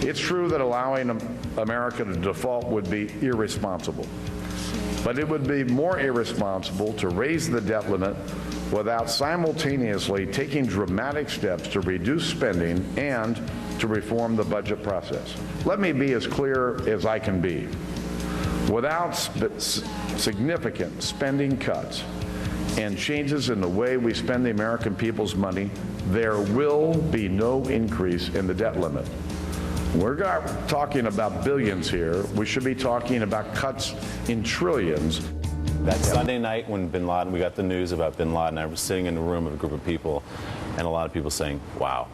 It's true that allowing America to default would be irresponsible, but it would be more irresponsible to raise the debt limit without simultaneously taking dramatic steps to reduce spending and to reform the budget process. Let me be as clear as I can be. Without significant spending cuts and changes in the way we spend the American people's money, there will be no increase in the debt limit. We're not talking about billions here. We should be talking about cuts in trillions. That Sunday night when we got the news about bin Laden, I was sitting in a room with a group of people, and a lot of people saying, wow,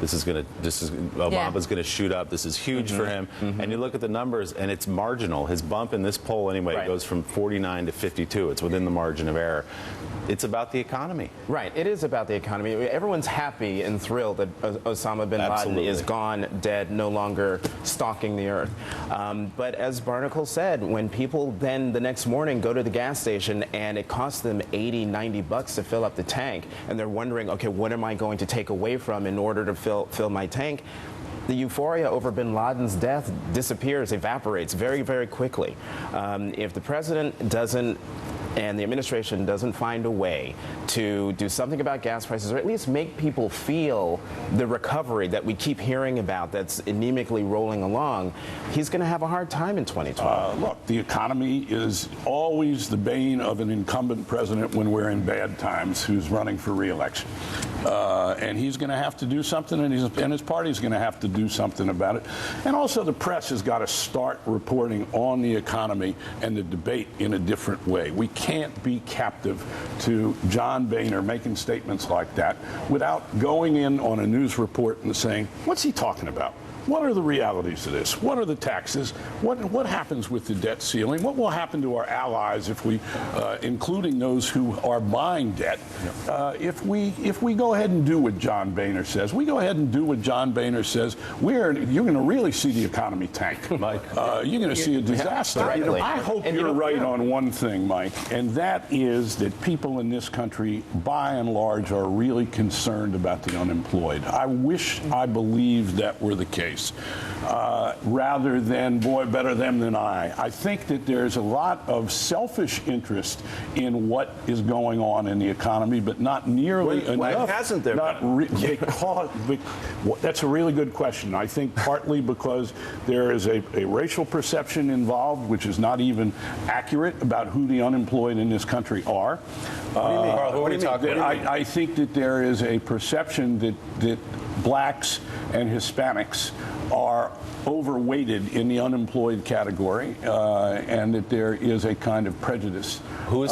Obama's going to shoot up. This is huge for him. And you look at the numbers, and it's marginal. His bump in this poll, anyway, goes from 49 to 52. It's within the margin of error. It's about the economy. Right. It is about the economy. Everyone's happy and thrilled that Osama bin Laden is gone, dead, no longer stalking the earth. But as Barnacle said, when people then the next morning go to the gas station and it costs them $80, $90 to fill up the tank, and they're wondering, okay, what am I going to take away from in order to fill my tank? The euphoria over bin Laden's death disappears, evaporates very, very quickly. If the president doesn't and the administration doesn't find a way to do something about gas prices, or at least make people feel the recovery that we keep hearing about that's anemically rolling along, he's going to have a hard time in 2012. Look, the economy is always the bane of an incumbent president when we're in bad times who's running for re-election. And he's going to have to do something, and his party's going to have to do something about it. And also the press has got to start reporting on the economy and the debate in a different way. We can't be captive to John Boehner making statements like that without going in on a news report and saying, what's he talking about? What are the realities of this? What are the taxes? What happens with the debt ceiling? What will happen to our allies if we, including those who are buying debt, if we go ahead and do what John Boehner says? We go ahead and do what John Boehner says. You're going to really see the economy tank. Mike, you're going to see a disaster. I hope you're right on one thing, Mike, and that is that people in this country, by and large, are really concerned about the unemployed. I wish I believed that were the case. Rather than, boy, better them than I. I think that there's a lot of selfish interest in what is going on in the economy, but not nearly enough. Why hasn't there? That's a really good question. I think partly because there is a racial perception involved, which is not even accurate about who the unemployed in this country are. What do you mean, Carl? What are you talking about? I think that there is a perception that blacks and Hispanics are overweighted in the unemployed category, and that there is a kind of prejudice. Who has